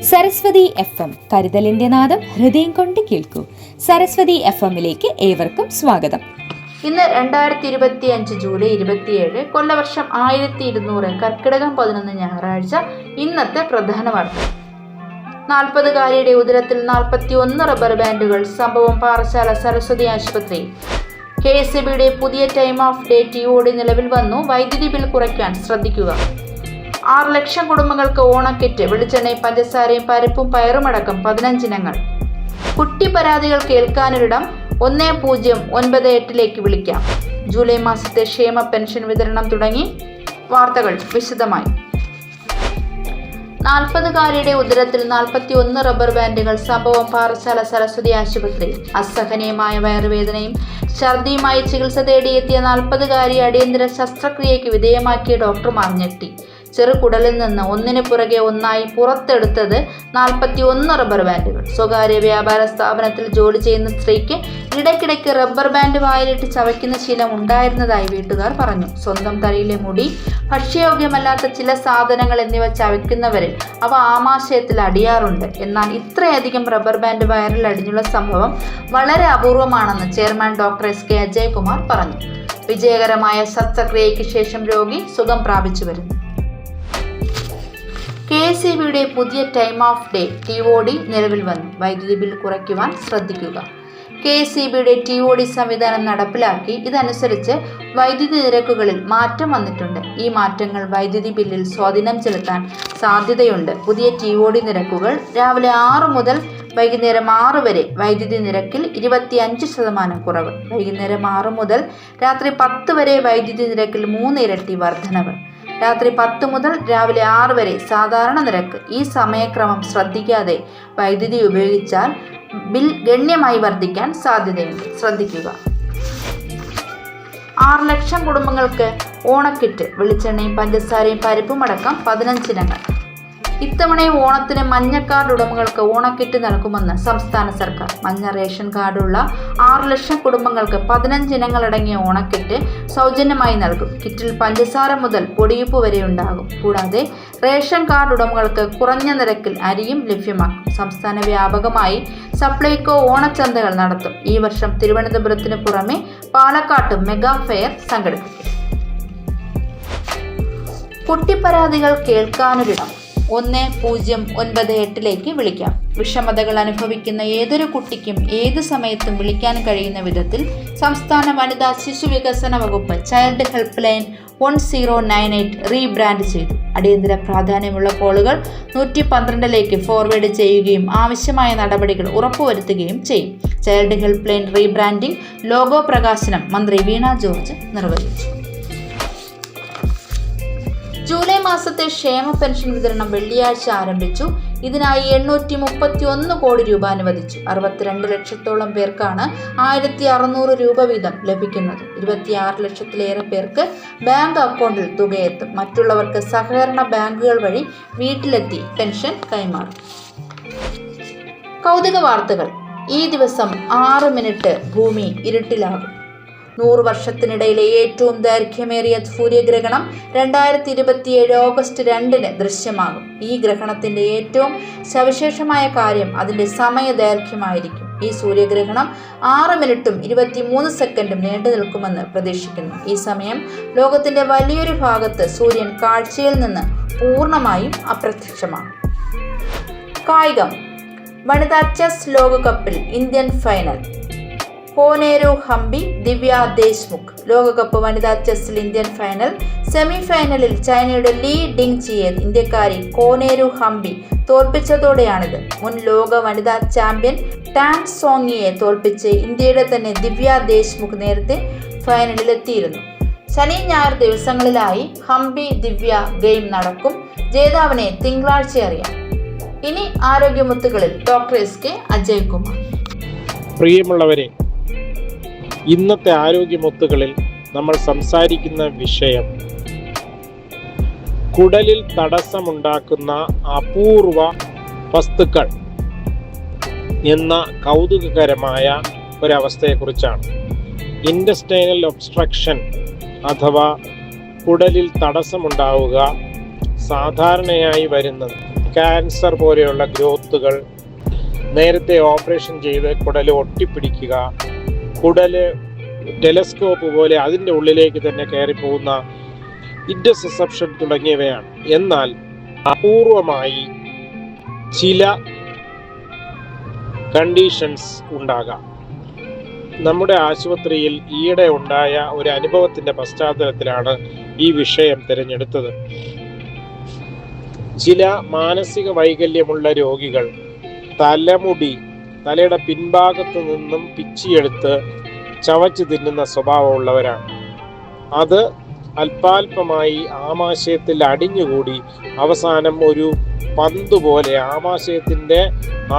Saraswati FM കരുതലിന്റെ നാദം ഹൃദയം കൊണ്ട് കേൾക്കൂ. സരസ്വതി FM-ലേക്ക് ഏവർക്കും സ്വാഗതം. ഇന്ന് 2025 ജൂലൈ 27, കൊല്ലവർഷം 1200, കർക്കിടകം 11 ഞായറാഴ്ച. ഇന്നത്തെ പ്രധാന വാർത്ത: 40-കാരിയുടെ ഉദരത്തിൽ 41 റബ്ബർ ബാൻഡുകൾ. സംഭവം പാറശാല സരസ്വതി ആശുപത്രിയിൽ. KSEBയുടെ പുതിയ ടൈം ഓഫ് ഡേ TOD നിലവിൽ വന്നു. വൈദ്യുതി ബിൽ കുറയ്ക്കാൻ ശ്രദ്ധിക്കുക. 6 ലക്ഷം കുടുംബങ്ങൾക്ക് ഓണക്കിറ്റ്. വെളിച്ചെണ്ണയും പഞ്ചസാരയും പരിപ്പും പയറുമടക്കം 15 ഇനങ്ങൾ. കുട്ടി പരാതികൾ കേൾക്കാനൊരിടം. 1098 വിളിക്കാം. ജൂലൈ മാസത്തെ ക്ഷേമ പെൻഷൻ വിതരണം തുടങ്ങി. വാർത്തകൾ വിശദമായി. 40-കാരിയുടെ ഉദരത്തിൽ 41 റബ്ബർ ബാൻഡുകൾ. സംഭവം പാറശാല സരസ്വതി ആശുപത്രിയിൽ. അസഹനീയമായ വയറുവേദനയും ഛർദിയുമായി ചികിത്സ തേടിയെത്തിയ 40-കാരിയെ അടിയന്തര ശസ്ത്രക്രിയയ്ക്ക് വിധേയമാക്കിയ ഡോക്ടർമാർ ഞെട്ടി. ചെറുകുടലിൽ നിന്ന് ഒന്നിനു പുറകെ ഒന്നായി പുറത്തെടുത്തത് 41 റബ്ബർ ബാൻഡുകൾ. സ്വകാര്യ വ്യാപാര സ്ഥാപനത്തിൽ ജോലി ചെയ്യുന്ന സ്ത്രീക്ക് ഇടയ്ക്കിടയ്ക്ക് റബ്ബർ ബാൻഡ് വായിലിട്ട് ചവയ്ക്കുന്ന ശീലം ഉണ്ടായിരുന്നതായി വീട്ടുകാർ പറഞ്ഞു. സ്വന്തം തലയിലെ മുടി, ഭക്ഷ്യയോഗ്യമല്ലാത്ത ചില സാധനങ്ങൾ എന്നിവ ചവയ്ക്കുന്നവരിൽ അവ ആമാശയത്തിൽ അടിയാറുണ്ട്. എന്നാൽ ഇത്രയധികം റബ്ബർ ബാൻഡ് വയറിൽ അടിഞ്ഞുള്ള സംഭവം വളരെ അപൂർവമാണെന്ന് ചെയർമാൻ ഡോക്ടർ SK അജയ്കുമാർ പറഞ്ഞു. വിജയകരമായ ശസ്ത്രക്രിയയ്ക്ക് ശേഷം രോഗി സുഖം പ്രാപിച്ചു വരുന്നു. KSEBയുടെ പുതിയ ടൈം ഓഫ് ഡേ TOD നിലവിൽ വന്നു. വൈദ്യുതി ബിൽ കുറയ്ക്കുവാൻ ശ്രദ്ധിക്കുക. KSEBയുടെ TOD സംവിധാനം നടപ്പിലാക്കി. ഇതനുസരിച്ച് വൈദ്യുതി നിരക്കുകളിൽ മാറ്റം വന്നിട്ടുണ്ട്. ഈ മാറ്റങ്ങൾ വൈദ്യുതി ബില്ലിൽ സ്വാധീനം ചെലുത്താൻ സാധ്യതയുണ്ട്. പുതിയ TOD നിരക്കുകൾ: രാവിലെ 6 മുതൽ വൈകുന്നേരം 6 വരെ വൈദ്യുതി നിരക്കിൽ 25% കുറവ്. വൈകുന്നേരം 6 മുതൽ രാത്രി 10 വരെ വൈദ്യുതി നിരക്കിൽ 3 ഇരട്ടി വർധനവ്. രാത്രി 10 മുതൽ രാവിലെ 6 വരെ സാധാരണ നിരക്ക്. ഈ സമയക്രമം ശ്രദ്ധിക്കാതെ വൈദ്യുതി ഉപയോഗിച്ചാൽ ബിൽ ഗണ്യമായി വർദ്ധിക്കാൻ സാധ്യതയുണ്ട്. ശ്രദ്ധിക്കുക. 6 ലക്ഷം കുടുംബങ്ങൾക്ക് ഓണക്കിറ്റ്. വെളിച്ചെണ്ണയും പഞ്ചസാരയും പരിപ്പും അടക്കം 15 ഇനങ്ങൾ. ഇത്തവണയും ഓണത്തിന് മഞ്ഞ കാർഡ് ഉടമകൾക്ക് ഓണക്കിറ്റ് നൽകുമെന്ന് സംസ്ഥാന സർക്കാർ. മഞ്ഞ റേഷൻ കാർഡുള്ള 6 ലക്ഷം കുടുംബങ്ങൾക്ക് 15 ഇനങ്ങളടങ്ങിയ ഓണക്കിറ്റ് സൗജന്യമായി നൽകും. കിറ്റിൽ പഞ്ചസാര മുതൽ പൊടിയുപ്പ് വരെ ഉണ്ടാകും. കൂടാതെ റേഷൻ കാർഡ് ഉടമകൾക്ക് കുറഞ്ഞ നിരക്കിൽ അരിയും ലഭ്യമാക്കും. സംസ്ഥാന വ്യാപകമായി സപ്ലൈകോ ഓണച്ചന്തകൾ നടത്തും. ഈ വർഷം തിരുവനന്തപുരത്തിന് പുറമെ പാലക്കാട്ടും മെഗാ ഫെയർ സംഘടിപ്പിക്കും. കുട്ടിപ്പരാതികൾ കേൾക്കാനൊരിടം. 1098 വിളിക്കാം. വിഷമതകൾ അനുഭവിക്കുന്ന ഏതൊരു കുട്ടിക്കും ഏത് സമയത്തും വിളിക്കാൻ കഴിയുന്ന വിധത്തിൽ സംസ്ഥാന വനിതാ ശിശു വികസന വകുപ്പ് ചൈൽഡ് ഹെൽപ്പ് ലൈൻ 1098 റീബ്രാൻഡ് ചെയ്തു. അടിയന്തര പ്രാധാന്യമുള്ള കോളുകൾ 112 ഫോർവേഡ് ചെയ്യുകയും ആവശ്യമായ നടപടികൾ ഉറപ്പുവരുത്തുകയും ചെയ്യും. Child help line rebranding logo പ്രകാശനം മന്ത്രി വീണ ജോർജ് നിർവഹിച്ചു. ജൂലൈ മാസത്തെ ക്ഷേമ പെൻഷൻ വിതരണം വെള്ളിയാഴ്ച ആരംഭിച്ചു. ഇതിനായി 831 കോടി രൂപ അനുവദിച്ചു. 62 ലക്ഷത്തോളം പേർക്കാണ് 1600 രൂപ വീതം ലഭിക്കുന്നത്. 26 ലക്ഷത്തിലേറെ പേർക്ക് ബാങ്ക് അക്കൗണ്ടിൽ തുകയെത്തും. മറ്റുള്ളവർക്ക് സഹകരണ ബാങ്കുകൾ വഴി വീട്ടിലെത്തി പെൻഷൻ കൈമാറും. കൗതുക വാർത്തകൾ: ഈ ദിവസം 6 മിനിറ്റ് ഭൂമി ഇരുട്ടിലാകും. 100 വർഷത്തിനിടയിലെ ഏറ്റവും ദൈർഘ്യമേറിയ സൂര്യഗ്രഹണം 2027 ഓഗസ്റ്റ് 2 ദൃശ്യമാകും. ഈ ഗ്രഹണത്തിന്റെ ഏറ്റവും സവിശേഷമായ കാര്യം അതിന്റെ സമയദൈർഘ്യമായിരിക്കും. ഈ സൂര്യഗ്രഹണം 6 മിനിറ്റും 23 സെക്കൻഡും നീണ്ടു നിൽക്കുമെന്ന് പ്രതീക്ഷിക്കുന്നു. ഈ സമയം ലോകത്തിന്റെ വലിയൊരു ഭാഗത്ത് സൂര്യൻ കാഴ്ചയിൽ നിന്ന് പൂർണ്ണമായും അപ്രത്യക്ഷമാകും. കായികം: വനിതാ ചെസ് ലോകകപ്പിൽ ഇന്ത്യൻ ഫൈനൽ. കോനേരു ഹംപി, ദിവ്യ ദേശ്മുഖ്. ലോകകപ്പ് വനിതാ ചെസ്സിൽ ഇന്ത്യൻ ഫൈനൽ. സെമി ഫൈനലിൽ ചൈനയുടെ ലീ ഡിങ്ജിയെ ഇന്ത്യക്കാരി കോനേരു ഹംപി തോൽപ്പിച്ചതോടെയാണിത്. മുൻ ലോക വനിതാ ചാമ്പ്യൻ ടാങ് സോങ്ങിയെ തോൽപ്പിച്ച് ഇന്ത്യയുടെ തന്നെ ദിവ്യ ദേശ്മുഖ് നേരത്തെ ഫൈനലിലെത്തിയിരുന്നു. ശനി ഞായർ ദിവസങ്ങളിലായി ഹംപി ദിവ്യ ഗെയിം നടക്കും. ജേതാവിനെ തിങ്കളാഴ്ച അറിയാം. ഇനി ആരോഗ്യമുത്തുകളിൽ ഡോക്ടർ SK അജയ്കുമാർ. പ്രിയമുള്ളവരെ, ഇന്നത്തെ ആരോഗ്യമുത്തുകളിൽ നമ്മൾ സംസാരിക്കുന്ന വിഷയം കുടലിൽ തടസ്സമുണ്ടാക്കുന്ന അപൂർവ വസ്തുക്കൾ എന്ന കൗതുകകരമായ ഒരവസ്ഥയെക്കുറിച്ചാണ്. ഇൻറ്റസ്റ്റൈനൽ ഒബ്സ്ട്രക്ഷൻ അഥവാ കുടലിൽ തടസ്സമുണ്ടാവുക സാധാരണയായി വരുന്നത് ക്യാൻസർ പോലെയുള്ള ഗ്രോത്തുകൾ, നേരത്തെ ഓപ്പറേഷൻ ചെയ്ത് കുടൽ ഒട്ടിപ്പിടിക്കുക, കുടല് ടെലസ്കോപ്പ് പോലെ അതിൻ്റെ ഉള്ളിലേക്ക് തന്നെ കയറിപ്പോകുന്ന ഇൻറ്റർസെപ്ഷൻ തുടങ്ങിയവയാണ്. എന്നാൽ അപൂർവമായി ചില കണ്ടീഷൻസ് ഉണ്ടാകാം. നമ്മുടെ ആശുപത്രിയിൽ ഈയിടെ ഉണ്ടായ ഒരു അനുഭവത്തിൻ്റെ പശ്ചാത്തലത്തിലാണ് ഈ വിഷയം തിരഞ്ഞെടുത്തത്. ചില മാനസിക വൈകല്യമുള്ള രോഗികൾ തലയുടെ പിൻഭാഗത്തു നിന്നും പിച്ചിയെടുത്ത് ചവച്ച് തിന്നുന്ന സ്വഭാവമുള്ളവരാണ്. അത് അല്പാൽപമായി ആമാശയത്തിൽ അടിഞ്ഞുകൂടി അവസാനം ഒരു പന്ത് പോലെ ആമാശയത്തിൻ്റെ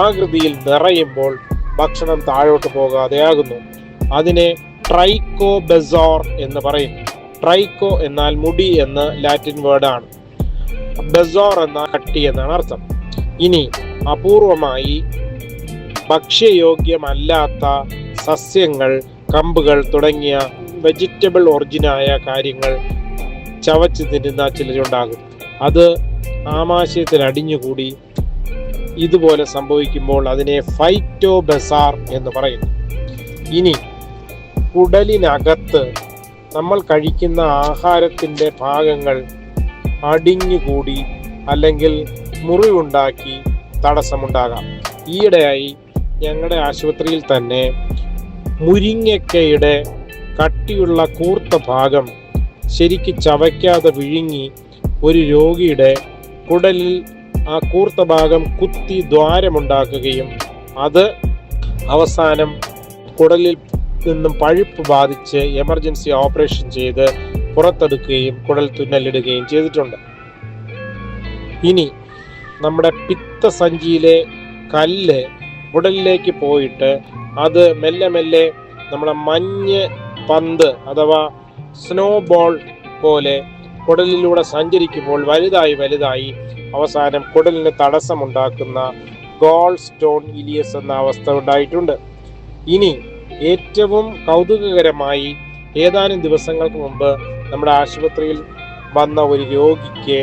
ആകൃതിയിൽ നിറയുമ്പോൾ ഭക്ഷണം താഴോട്ട് പോകാതെയാകുന്നു. അതിനെ ട്രൈക്കോബെസോർ എന്ന് പറയും. ട്രൈക്കോ എന്നാൽ മുടി എന്ന് ലാറ്റിൻ വേർഡാണ്. ബെസോർ എന്നാൽ കട്ടി എന്നാണ് അർത്ഥം. ഇനി അപൂർവമായി ഭക്ഷ്യയോഗ്യമല്ലാത്ത സസ്യങ്ങൾ, കമ്പുകൾ തുടങ്ങിയ വെജിറ്റബിൾ ഒറിജിനായ കാര്യങ്ങൾ ചവച്ച് തിന്നുന്ന ചിലരുണ്ടാകും. അത് ആമാശയത്തിൽ അടിഞ്ഞുകൂടി ഇതുപോലെ സംഭവിക്കുമ്പോൾ അതിനെ ഫൈറ്റോബെസാർ എന്ന് പറയുന്നു. ഇനി കുടലിനകത്ത് നമ്മൾ കഴിക്കുന്ന ആഹാരത്തിൻ്റെ ഭാഗങ്ങൾ അടിഞ്ഞുകൂടി അല്ലെങ്കിൽ മുറിവുണ്ടാക്കി തടസ്സമുണ്ടാകാം. ഈയിടെയായി ഞങ്ങളുടെ ആശുപത്രിയിൽ തന്നെ മുരിങ്ങയ്ക്കയുടെ കട്ടിയുള്ള കൂർത്ത ഭാഗം ശരിക്ക് ചവയ്ക്കാതെ വിഴുങ്ങി ഒരു രോഗിയുടെ കുടലിൽ ആ കൂർത്ത ഭാഗം കുത്തി ദ്വാരമുണ്ടാക്കുകയും അത് അവസാനം കുടലിൽ നിന്നും പഴുപ്പ് ബാധിച്ച് എമർജൻസി ഓപ്പറേഷൻ ചെയ്ത് പുറത്തെടുക്കുകയും കുടൽ തുന്നലിടുകയും ചെയ്തിട്ടുണ്ട്. ഇനി നമ്മുടെ പിത്തസഞ്ചിയിലെ കല്ല് കുടലിലേക്ക് പോയിട്ട് അത് മെല്ലെ മെല്ലെ നമ്മുടെ മഞ്ഞ് പന്ത് അഥവാ സ്നോ ബോൾ പോലെ കുടലിലൂടെ സഞ്ചരിക്കുമ്പോൾ വലുതായി അവസാനം കുടലിന് തടസ്സമുണ്ടാക്കുന്ന ഗോൾ സ്റ്റോൺ ഇലിയസ് എന്ന അവസ്ഥ ഉണ്ടായിട്ടുണ്ട്. ഇനി ഏറ്റവും കൗതുകകരമായി ഏതാനും ദിവസങ്ങൾക്ക് മുമ്പ് നമ്മുടെ ആശുപത്രിയിൽ വന്ന ഒരു രോഗിക്ക്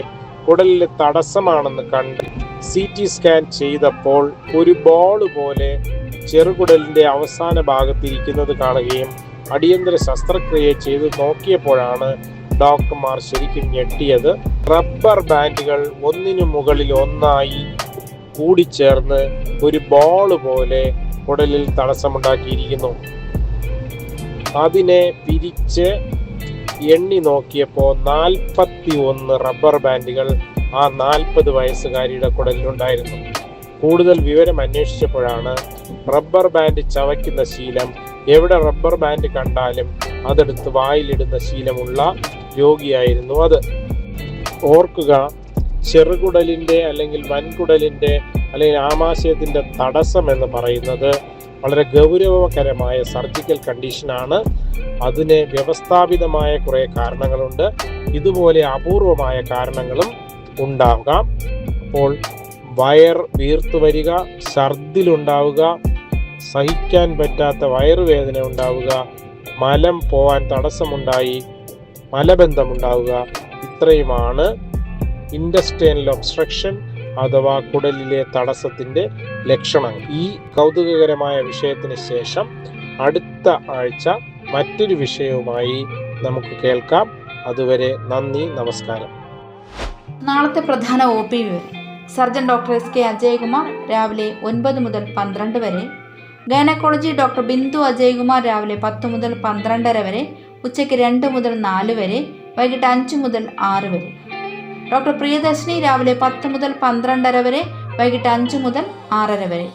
കുടലിൽ തടസ്സമാണെന്ന് കണ്ട് CT സ്കാൻ ചെയ്തപ്പോൾ ഒരു ബോൾ പോലെ ചെറുകുടലിൻ്റെ അവസാന ഭാഗത്തിരിക്കുന്നത് കാണുകയും അടിയന്തര ശസ്ത്രക്രിയ ചെയ്ത് നോക്കിയപ്പോഴാണ് ഡോക്ടർമാർ ശരിക്കും ഞെട്ടിയത്. റബ്ബർ ബാൻഡുകൾ ഒന്നിനു മുകളിൽ ഒന്നായി കൂടിച്ചേർന്ന് ഒരു ബോൾ പോലെ കുടലിൽ തടസ്സമുണ്ടാക്കിയിരിക്കുന്നു. അതിനെ പിരിച്ച് എണ്ണി നോക്കിയപ്പോൾ 41 റബ്ബർ ബാൻഡുകൾ ആ 40 വയസ്സുകാരിയുടെ കുടലിലുണ്ടായിരുന്നു. കൂടുതൽ വിവരം അന്വേഷിച്ചപ്പോഴാണ് റബ്ബർ ബാൻഡ് ചവയ്ക്കുന്ന ശീലം, എവിടെ റബ്ബർ ബാൻഡ് കണ്ടാലും അതെടുത്ത് വായിലിടുന്ന ശീലമുള്ള രോഗിയായിരുന്നു അത്. ഓർക്കുക, ചെറുകുടലിൻ്റെ അല്ലെങ്കിൽ വൻകുടലിൻ്റെ അല്ലെങ്കിൽ ആമാശയത്തിൻ്റെ തടസ്സം എന്ന് പറയുന്നത് വളരെ ഗൗരവകരമായ സർജിക്കൽ കണ്ടീഷനാണ്. അതിന് വ്യവസ്ഥാപിതമായ കുറേ കാരണങ്ങളുണ്ട്. ഇതുപോലെ അപൂർവമായ കാരണങ്ങളും ഉണ്ടാകാം. അപ്പോൾ വയർ വീർത്തു വരിക, ഛർദിലുണ്ടാവുക, സഹിക്കാൻ പറ്റാത്ത വയറുവേദന ഉണ്ടാവുക, മലം പോവാൻ തടസ്സമുണ്ടായി മലബന്ധമുണ്ടാവുക, ഇത്രയുമാണ് ഇൻറ്റസ്റ്റൈനൽ ഒബ്സ്ട്രക്ഷൻ അഥവാ കുടലിലെ തടസ്സത്തിൻ്റെ ലക്ഷണങ്ങൾ. ഈ കൗതുകകരമായ വിഷയത്തിന് ശേഷം അടുത്ത ആഴ്ച മറ്റൊരു വിഷയവുമായി നമുക്ക് കേൾക്കാം. അതുവരെ നന്ദി, നമസ്കാരം. നാളത്തെ പ്രധാന OP വിവരം. സർജൻ ഡോക്ടർ SK അജയ്കുമാർ രാവിലെ 9 മുതൽ 12 വരെ, ഗൈനക്കോളജി ഡോക്ടർ ബിന്ദു അജയ്കുമാർ രാവിലെ 10 മുതൽ 12:30 വരെ, ഉച്ചയ്ക്ക് 2 മുതൽ 4 വരെ, വൈകിട്ട് 5 മുതൽ 6 വരെ. ഡോക്ടർ പ്രിയദർശിനി രാവിലെ 10 മുതൽ 12:30 വരെ, വൈകിട്ട് 5 മുതൽ 6:30 വരെ.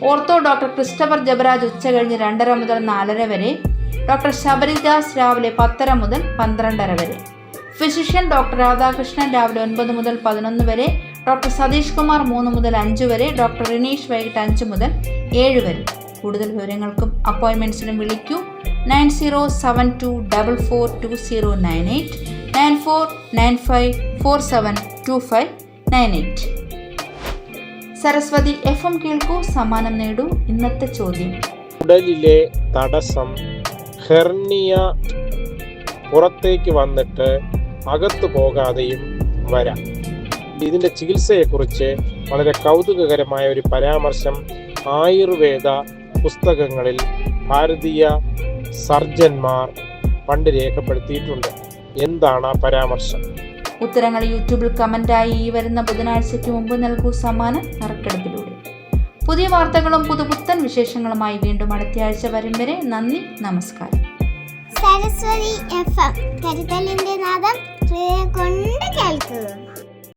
ഓർത്തോ ഡോക്ടർ ക്രിസ്റ്റഫർ ജബരാജ് ഉച്ച കഴിഞ്ഞ് 2:30 മുതൽ 4:30 വരെ. ഡോക്ടർ ശബരിദാസ് രാവിലെ 10:30 മുതൽ 12:30 വരെ. ഫിസിഷ്യൻ ഡോക്ടർ രാധാകൃഷ്ണൻ രാവിലെ 9 മുതൽ 11 വരെ. ഡോക്ടർ സതീഷ് കുമാർ 3 മുതൽ 5 വരെ. ഡോക്ടർ റിനീഷ് വൈകിട്ട് 5 മുതൽ 7 വരെ. കൂടുതൽ വിവരങ്ങൾക്കും അപ്പോയിൻമെൻറ്റ്സിനും വിളിക്കൂ 9072442098 9495472598. സരസ്വതി FM കേൾക്കൂ, സമ്മാനം നേടൂ. ഇന്നത്തെ ചോദ്യം: കുടലിലെ തടസ്സം ഹെർണിയ പുറത്തേക്ക് വന്നിട്ട് അകത്തു പോകാതെയും വരാം. ഇതിൻ്റെ ചികിത്സയെക്കുറിച്ച് വളരെ കൗതുകകരമായ ഒരു പരാമർശം ആയുർവേദ പുസ്തകങ്ങളിൽ ഭാരതീയ സർജന്മാർ പണ്ട് രേഖപ്പെടുത്തിയിട്ടുണ്ട്. എന്താണ് ആ പരാമർശം? ഉത്തരങ്ങൾ യൂട്യൂബിൽ കമന്റായി ഈ വരുന്ന ബുധനാഴ്ചയ്ക്ക് മുമ്പ് നൽകൂ. സമ്മാനം നറുക്കെടുപ്പിലൂടെ. പുതിയ വാർത്തകളും പുതുപുത്തൻ വിശേഷങ്ങളുമായി വീണ്ടും അടുത്തയാഴ്ച വരും വരെ നന്ദി, നമസ്കാരം. സരസ്വതി FM കരുതലിന്റെ നാദം ഹൃദയം കൊണ്ട് കേൾക്കുക.